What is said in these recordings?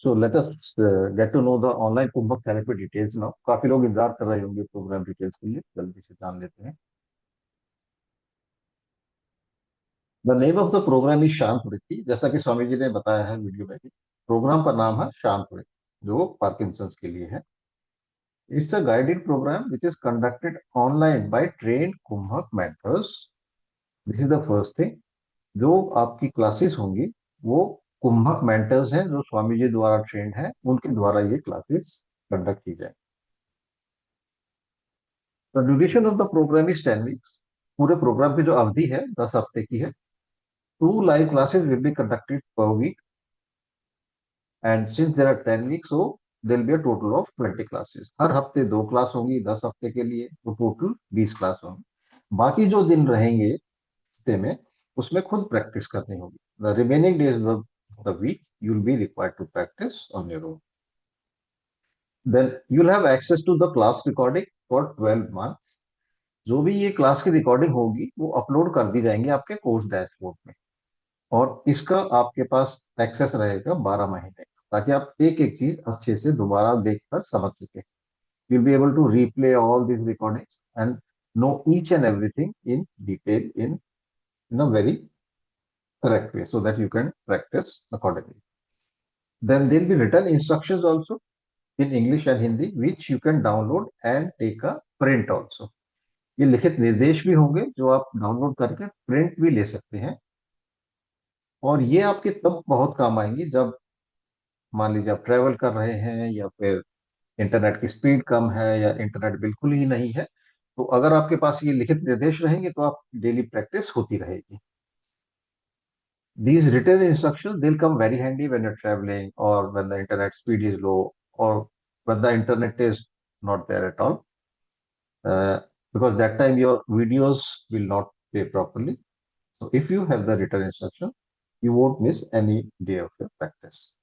So let us get to know the online Kumbhak therapy details now. काफी लोग इंतजार कर रहे होंगे प्रोग्राम डिटेल्स के लिए, जल्दी से जान लेते हैं। The name of the program is Shant Vritti, जैसा कि स्वामी जी ने बताया है वीडियो में भी। प्रोग्राम का नाम है शांत वृत्ति, जो पार्किंसंस के लिए है। It's a guided program which is conducted online by trained Kumbhak mentors. This is the first thing. जो आपकी क्लासेस होंगी वो कुंभक मेंटर्स हैं, जो स्वामी जी द्वारा ट्रेंड है, उनके द्वारा ये क्लासेस कंडक्ट की जाए। The duration of the program is 10 weeks. पूरे प्रोग्राम की जो अवधि है 10 हफ्ते की है। Two live classes will be conducted per week, and since there are 10 weeks, so there will be a total of 20 classes. हर हफ्ते दो क्लास होंगी 10 हफ्ते के लिए, तो टोटल 20 क्लास होंगी। बाकी जो दिन रहेंगे हफ्ते में, उसमें खुद प्रैक्टिस करनी होगी। The remaining days of the week you will be required to practice on your own. Then you will have access to the class recording for 12 months. जो भी ये क्लास की रिकॉर्डिंग होगी वो अपलोड कर दी जाएंगी आपके कोर्स डैशबोर्ड में, और इसका आपके पास एक्सेस रहेगा 12 महीने का, ताकि आप एक एक चीज अच्छे से दोबारा देखकर समझ सके। you'll be able to replay all these recordings and know each and everything in detail in a very correct way, so that you can practice accordingly. Then there'll be written instructions also in English and Hindi, which you can download and take a print also. ये लिखित निर्देश भी होंगे जो आप download करके print भी ले सकते हैं, और ये आपके तब बहुत काम आएंगी जब मान लीजिए आप ट्रेवल कर रहे हैं, या फिर इंटरनेट की स्पीड कम है, या इंटरनेट बिल्कुल ही नहीं है। तो अगर आपके पास ये लिखित निर्देश रहेंगे तो आप डेली प्रैक्टिस होती रहेगी। These written instructions, they'll come very handy when you're traveling, or when the internet speed is low, or when the internet is not there at all, uh, because that time your videos will not play properly. So if you have the written instruction, you won't miss any day of your practice.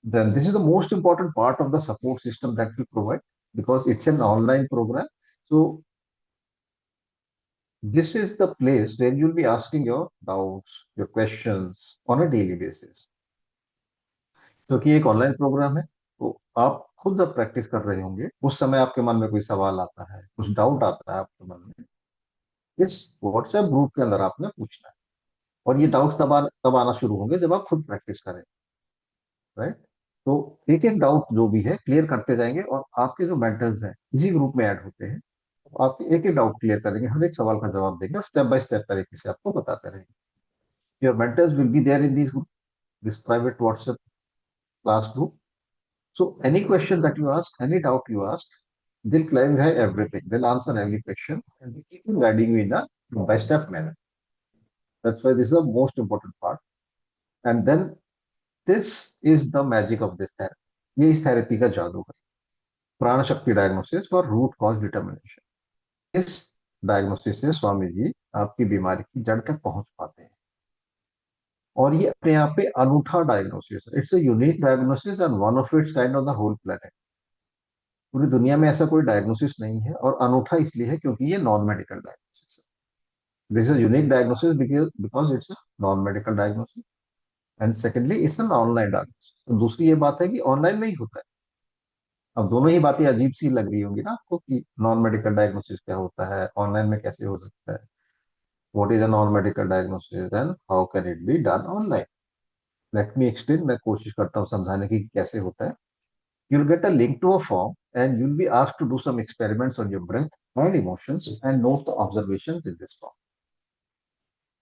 Then this is the most important part of the support system that we provide, because it's an online program. So this is the place where you'll be asking your doubts, your questions on a daily basis. क्योंकि एक online programme है, तो आप खुद जब practice कर रहे होंगे उस समय आपके मन में कोई सवाल आता है, कुछ डाउट आता है आपके मन में, इस व्हाट्सएप ग्रुप के अंदर आपने पूछना है। और ये डाउट तब आना शुरू होंगे जब आप खुद प्रैक्टिस करें। राइट। तो एक एक डाउट जो भी है क्लियर करते जाएंगे, और आपके जो मेंटर्स हैं इसी ग्रुप में ऐड होते हैं, तो आपके एक एक डाउट क्लियर करेंगे, हर एक सवाल का जवाब देंगे, और स्टेप बाय स्टेप तरीके से आपको बताते रहेंगे। Your mentors will be there in this private WhatsApp class group. So any question that you ask, any doubt you ask, they'll clarify everything. They'll answer every question, and they keep you guiding you in a step-by-step manner. That's why this is the most important part. And then this is the magic of this therapy. ये इस therapy का जादू है। Pran Shakti diagnosis for root cause determination. इस diagnosis से स्वामी जी आपकी बीमारी की जड़ तक पहुंच पाते हैं। और ये अपने आप पे अनूठा डायग्नोसिस है। It's a unique diagnosis and one of its kind of the whole planet. पूरी दुनिया में ऐसा कोई डायग्नोसिस नहीं है, और अनूठा इसलिए है क्योंकि ये नॉन मेडिकल डायग्नोसिस है। This is unique diagnosis because it's a non medical diagnosis, and secondly it's an online diagnosis. तो दूसरी ये बात है कि ऑनलाइन में ही होता है। अब दोनों ही बातें अजीब सी लग रही होंगी ना आपको, कि नॉन मेडिकल डायग्नोसिस क्या होता है, ऑनलाइन में कैसे हो सकता है, what is a non medical diagnosis and how can it be done online. Let me explain, मैं कोशिश करता हूँ समझाने की कि कैसे होता है। You'll get a link to a form, and you'll be asked to do some experiments on your breath and emotions and note the observations in this form.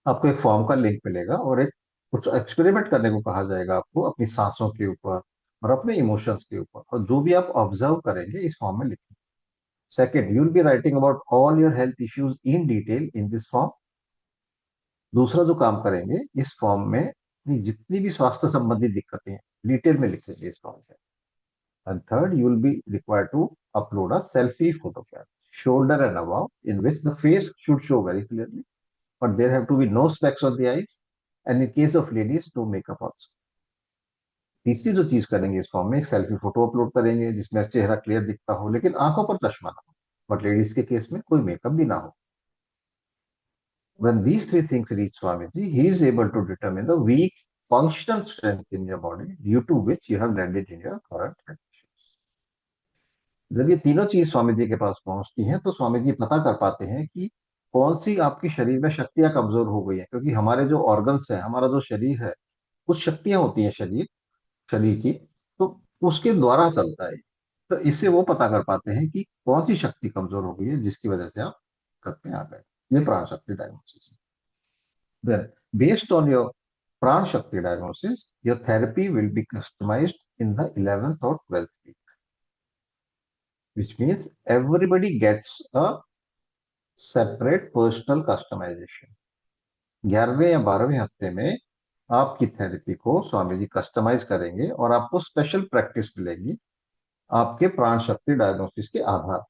आपको एक फॉर्म का लिंक मिलेगा, और एक कुछ एक्सपेरिमेंट करने को कहा जाएगा आपको अपनी सांसों के ऊपर और अपने इमोशंस के ऊपर, और जो भी आप ऑब्जर्व करेंगे इस फॉर्म में लिखें। Second, you will be writing about all your health issues in detail in this form. दूसरा जो काम करेंगे इस फॉर्म में अपनी जितनी भी स्वास्थ्य संबंधी दिक्कतें हैं डिटेल में लिखेंगे इस फॉर्म में। And third, you will be required to upload a selfie photograph, shoulder and above, in which the face should show very clearly, but there have to be no specks on the eyes, and in case of ladies, no makeup also. तीसरी जो चीज करेंगे इस form में, एक selfie photo upload करेंगे जिसमें चेहरा क्लियर दिखता हो, लेकिन आंखों पर चश्मा ना हो, बट लेडीज के केस में कोई मेकअप भी ना हो। When these three things reach Swamiji, he is able to determine the weak functional strength in your body due to which you have landed in your current conditions. जब ये तीनों चीज स्वामी जी के पास पहुंचती हैं तो स्वामी जी पता कर पाते हैं कि कौन सी आपकी शरीर में शक्तियां कमजोर हो गई हैं, क्योंकि हमारे जो ऑर्गन्स है, हमारा जो शरीर है, कुछ शक्तियां होती हैं शरीर शरीर की, तो उसके द्वारा चलता है। तो इससे वो पता कर पाते हैं कि कौन सी शक्ति कमजोर हो गई है जिसकी वजह से आप दिक्कत में आ गए। ये प्राण शक्ति डायग्नोसिस है। Then, based on your Pran Shakti diagnosis, your therapy will be customized in the 11th or 12th week, which means everybody gets a separate personal customization. 11वें या 12वें हफ्ते में आपकी थेरेपी को स्वामी जी कस्टमाइज करेंगे और आपको स्पेशल प्रैक्टिस मिलेगी आपके प्राण शक्ति डायग्नोसिस के आधार।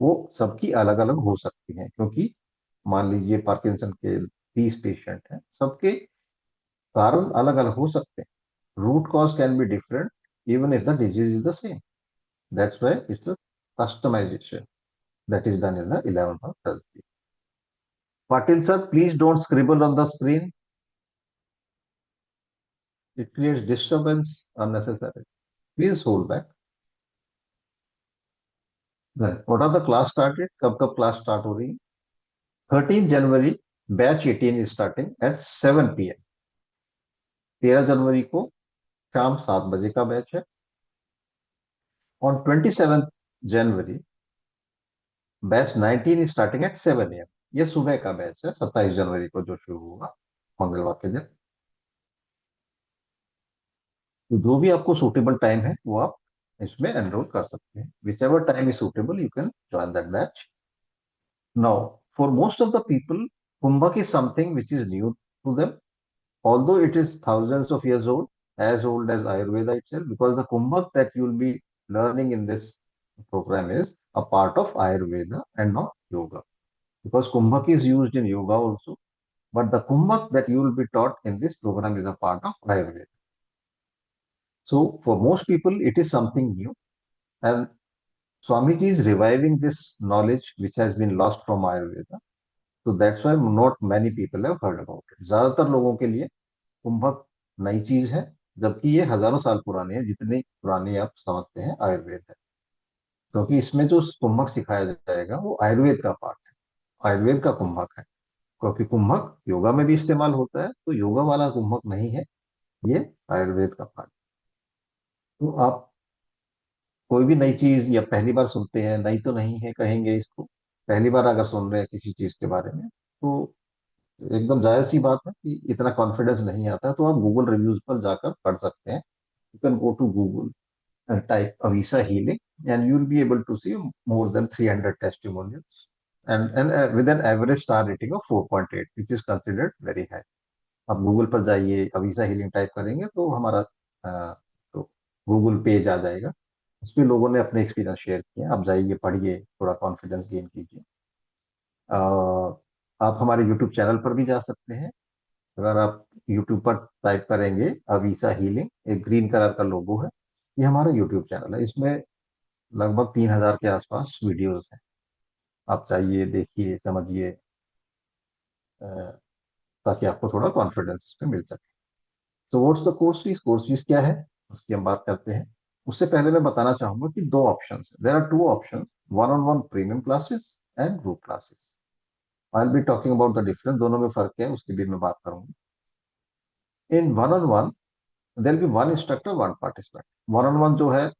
वो सबकी अलग अलग हो सकती है, क्योंकि मान लीजिए पार्किंसन के 20 पेशेंट हैं, सबके कारण अलग अलग हो सकते हैं। Root cause can be different even if the disease is the same. That's why it's a customization that is done in the 11th or 12th week. Patil sir, please don't scribble on the screen. It creates disturbance unnecessary. Please hold back. Then, what are the class started? कब class start हो रही है? 13 January batch 18 is starting at 7 p.m. 13 जनवरी को शाम 7 बजे का batch है। On 27th January batch 19 is starting at 7 a.m. ये सुबह का बैच है 27 जनवरी को जो शुरू होगा मंगलवार के दिन। तो जो भी आपको सूटेबल टाइम है वो आप इसमें एनरोल कर सकते हैं। Whichever time is suitable you can join that batch. Now for most of the people Kumbhak is something which is new to them, although it is thousands of years old, as old as Ayurveda itself, because the Kumbhak that you will be learning in this program is a part of Ayurveda and not yoga. Because Kumbhak is used in yoga also, but the Kumbhak that you will be taught in this program is a part of Ayurveda. So for most people, it is something new, and Swamiji is reviving this knowledge which has been lost from Ayurveda. So that's why not many people have heard about it. ज्यादातर लोगों के लिए कुंभक नई चीज है, जबकि ये हजारों साल पुरानी है, जितनी पुरानी आप समझते हैं आयुर्वेद है। क्योंकि इसमें जो कुंभक सिखाया जाएगा वो आयुर्वेद का पार्ट है, आयुर्वेद का कुंभक है। क्योंकि कुंभक योगा में भी इस्तेमाल होता है, तो योगा वाला कुंभक नहीं है, ये आयुर्वेद का पार्ट। तो आप कोई भी नई चीज या पहली बार सुनते हैं, नई तो नहीं है कहेंगे इसको, पहली बार अगर सुन रहे हैं किसी चीज के बारे में, तो एकदम जायज सी बात है कि इतना कॉन्फिडेंस नहीं आता है। तो आप गूगल रिव्यूज पर जाकर पढ़ सकते हैं। You can go to Google and type Avisa healing, and you'll be able to see more than 300 testimonials, and with an average star rating of 4.8, which is considered very high. आप Google पर जाइए, अवीसा healing type करेंगे तो हमारा तो Google page आ जाएगा। उसमें लोगों ने अपने एक्सपीरियंस शेयर किए। आप जाइए, पढ़िए, थोड़ा कॉन्फिडेंस गेन कीजिए। आप हमारे यूट्यूब चैनल पर भी जा सकते हैं। अगर आप यूट्यूब पर टाइप करेंगे अवीसा हीलिंग, एक ग्रीन कलर का लोगो है, ये हमारा यूट्यूब चैनल है। इसमें लगभग 3,000 के आसपास वीडियोस हैं। आप चाहिए, देखिए, समझिए, ताकि आपको थोड़ा कॉन्फिडेंस इस पे मिल सके। तो what's the course fees? Course fees क्या है उसकी हम बात करते हैं। उससे पहले मैं बताना चाहूंगा कि दो ऑप्शन है, there are two option, one on one premium classes and group classes. I will be talking about the difference, दोनों में फर्क है उसकी भी मैं बात करूंगी। In one on one there be one instructor one participant. One on one जो है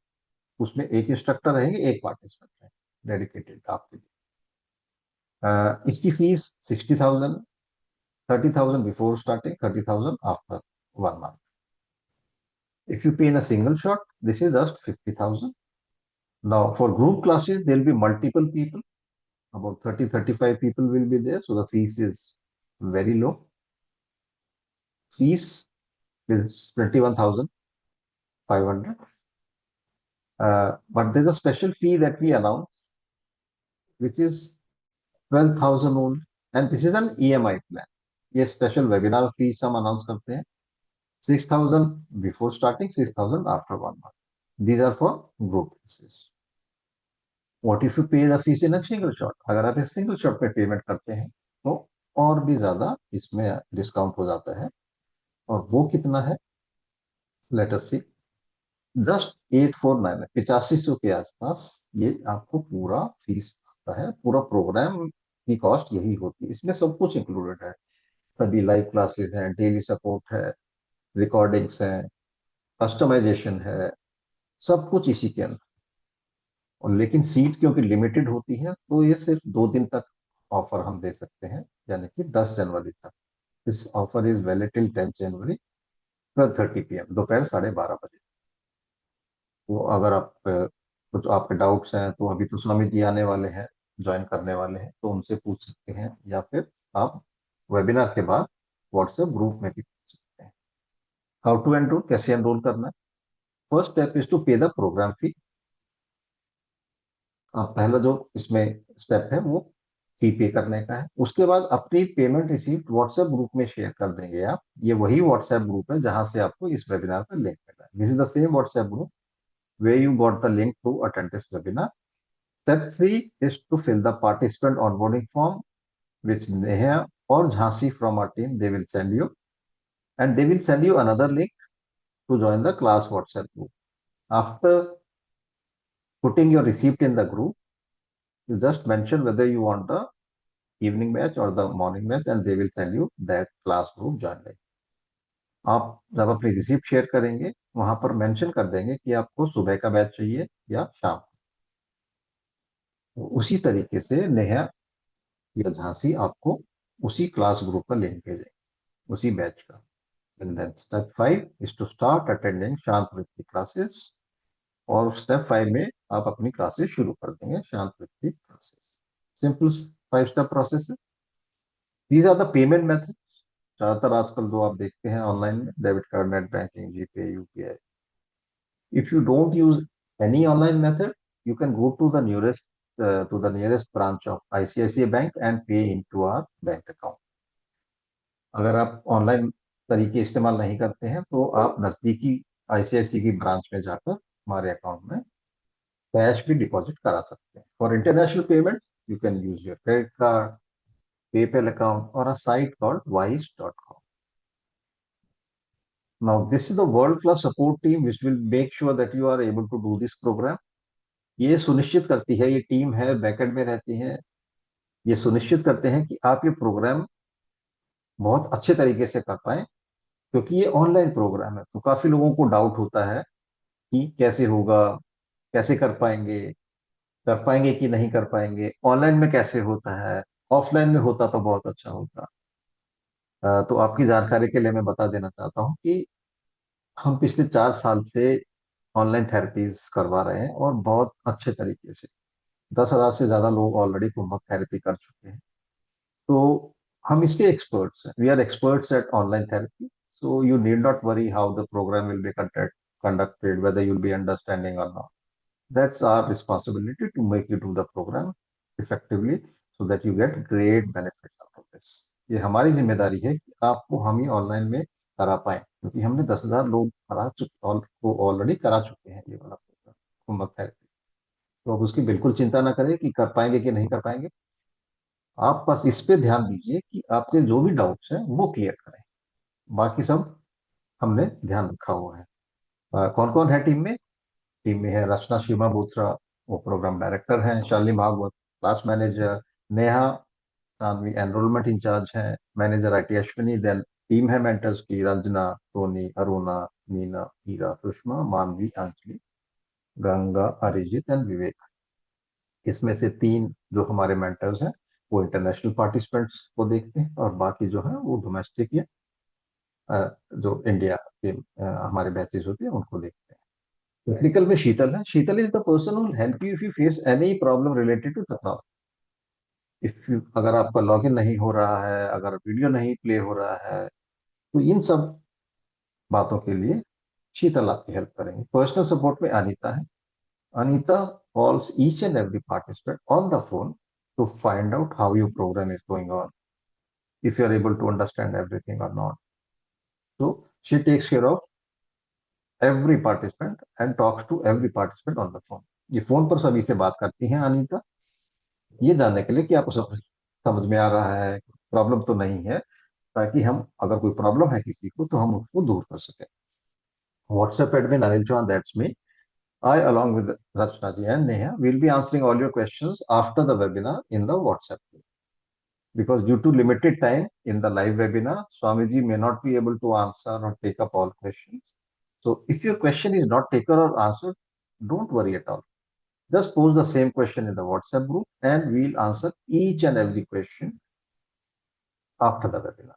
उसमें एक इंस्ट्रक्टर रहेंगे, एक पार्टिसिपेंट है डेडिकेटेड आपके लिए। इसकी fees 60,000, 30,000 before starting, 30,000 after 1 month. If you pay in a single shot, this is just 50,000. Now, for group classes, there will be multiple people, about 30, 35 people will be there, so the fees is very low. Fees is 21,500. But there's a special fee that we announce, which is 12,000 only, and this is an EMI plan. ये special webinar fees हम announce करते हैं, 6,000 before starting, 6,000 after 1 month. These are for group classes. What if you pay the fees in a single shot? अगर आप इस single shot पे payment करते हैं तो और भी ज्यादा इसमें डिस्काउंट हो जाता है। और वो कितना है, लेट अस सी, जस्ट 849, 8500 के आसपास ये आपको पूरा फीस आता है। पूरा प्रोग्राम की कॉस्ट यही होती है, इसमें सब कुछ इंक्लूडेड है। सभी लाइव क्लासेस हैं, डेली सपोर्ट है, रिकॉर्डिंग्स हैं, कस्टमाइजेशन है, सब कुछ इसी के अंदर। और लेकिन सीट क्योंकि लिमिटेड होती है तो ये सिर्फ 2 दिन तक ऑफर हम दे सकते हैं, यानी कि 10 जनवरी तक। This offer is valid till 10 January 12:30 PM, दोपहर 12:30 बजे। तो अगर आप कुछ आपके डाउट्स हैं तो अभी तो स्वामी जी आने वाले हैं, ज्वाइन करने वाले हैं, तो उनसे पूछ सकते हैं, या फिर आप वेबिनार के बाद व्हाट्सएप ग्रुप में भी पूछ सकते हैं। हाउ टू एनरोल, कैसे एनरोल करना है? फर्स्ट स्टेप इज टू पे द प्रोग्राम फी। पहला जो इसमें स्टेप है वो फी पे करने का है। उसके बाद अपनी पेमेंट रिसीप्ट व्हाट्सएप ग्रुप में शेयर कर देंगे आप। ये वही व्हाट्सएप ग्रुप है जहां से आपको इस वेबिनार का लिंक मिला है। This is the same WhatsApp group where you got the link to attend this webinar. Step 3 is to fill the participant onboarding form, which Neha or Jhansi from our team, they will send you, and they will send you another link to join the class WhatsApp group. After putting your receipt in the group, you just mention whether you want the evening batch or the morning batch, and they will send you that class group join link. आप जब अपनी receipt share करेंगे वहां पर mention कर देंगे कि आपको सुबह का बैच चाहिए या शाम। तो उसी तरीके से नेहा या झांसी आपको उसी क्लास ग्रुप का लिंक भेजेंगे, उसी बैच का। And then step 5 is to start attending Shant Vritti classes. और स्टेप 5 में आप अपनी क्लासेस शुरू कर देंगे, Shant Vritti classes. Simple 5 step process है। These are the payment method. ज्यादातर आजकल जो आप देखते हैं ऑनलाइन में, debit card, net banking, GPay, UPI. If you don't use any online method, you can go to the nearest branch of ICICI Bank and pay into our bank account. अगर आप online तरीके इस्तेमाल नहीं करते हैं तो आप नजदीकी आईसीआईसी की ब्रांच में जाकर हमारे अकाउंट में कैश भी डिपॉजिट करा सकते हैं। For international payment you can use your credit card, PayPal account और a site called wise.com. Now this is the world class support team which will make sure that you are able to do this program. ये सुनिश्चित करती है, ये team है backend में रहती है, ये सुनिश्चित करते हैं कि आप ये प्रोग्राम बहुत अच्छे तरीके से कर पाए। क्योंकि ये ऑनलाइन प्रोग्राम है तो काफी लोगों को डाउट होता है कि कैसे होगा, कैसे कर पाएंगे कि नहीं कर पाएंगे, ऑनलाइन में कैसे होता है, ऑफलाइन में होता तो बहुत अच्छा होता। तो आपकी जानकारी के लिए मैं बता देना चाहता हूँ कि हम पिछले 4 साल से ऑनलाइन थेरेपीज करवा रहे हैं और बहुत अच्छे तरीके से। 10,000 से ज्यादा लोग ऑलरेडी कुंभक थेरेपी कर चुके हैं। तो हम इसके एक्सपर्ट्स हैं, we are experts at online therapy. So you need not worry how the program will be conducted, whether you'll be understanding or not. That's our responsibility to make you do the program effectively so that you get great benefits out of this. ये हमारी जिम्मेदारी है कि आपको हम ही online में करा पाए, क्योंकि हमने 10,000 लोग को ऑलरेडी करा चुके हैं ये वाला प्रोग्राम, कुंभक थेरेपी। तो अब उसकी बिल्कुल चिंता ना करें कि कर पाएंगे कि नहीं कर पाएंगे। आप बस इस पे ध्यान दीजिए कि आपके जो भी डाउट्स हैं वो क्लियर करें। बाकी सब हमने ध्यान रखा हुआ है। कौन कौन है टीम में? टीम में है रचना शिमा बोथरा, वो प्रोग्राम डायरेक्टर हैं। Shalini Bhagwat class manager. Neha Sanvi enrolment incharge हैं। Manager IT Ashwini. Then team है मेंटर्स की, रंजना, टोनी, अरुणा, मीना, हीरा, सुषमा, मानवी, अंजलि, गंगा, अरिजीत एंड विवेक। इसमें से 3 जो हमारे मेंटर्स हैं वो इंटरनेशनल पार्टिसिपेंट्स को देखते हैं, और बाकी जो है वो डोमेस्टिक या जो इंडिया के हमारे बैचेस होते हैं उनको देखते हैं। टेक्निकल में शीतल है। Sheetal is the person who help you if you face any problem related to technology. If you, अगर आपका लॉगिन नहीं हो रहा है, अगर वीडियो नहीं प्ले हो रहा है, तो इन सब बातों के लिए शीतल आपकी हेल्प करेंगे। पर्सनल सपोर्ट में अनीता है। Anita calls each and every participant on the phone to find out how your program is going on, if you are able to understand everything or not. So she takes care of every participant and talks to every participant on the phone. ये phone पर सभी से बात करती हैं अनीता, ये जानने के लिए कि आपको सब समझ में आ रहा है, प्रॉब्लम तो नहीं है। ताकि हम अगर कोई प्रॉब्लम है किसी को तो हम उसको दूर कर सकें. WhatsApp admin Anil Chauhan, that's me. I, along with Rachna ji and Neha, will be answering all your questions after the webinar in the WhatsApp group. Because due to limited time in the live webinar, Swamiji may not be able to answer or take up all questions. So if your question is not taken or answered, don't worry at all. Just post the same question in the WhatsApp group and we'll answer each and every question after the webinar.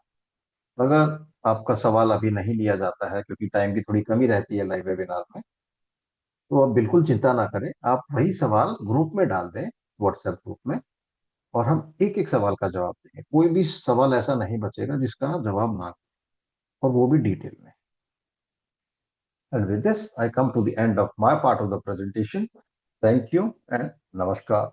अगर आपका सवाल अभी नहीं लिया जाता है क्योंकि time की थोड़ी कमी रहती है लाइव वेबिनार में, तो आप बिल्कुल चिंता ना करें. आप वही सवाल ग्रुप में डाल दें, व्हाट्सएप ग्रुप में, और हम एक एक सवाल का जवाब देंगे. कोई भी सवाल ऐसा नहीं बचेगा जिसका जवाब ना, और वो भी डिटेल में. And with this, I come to the end of my part of the presentation. Thank you and namaskar.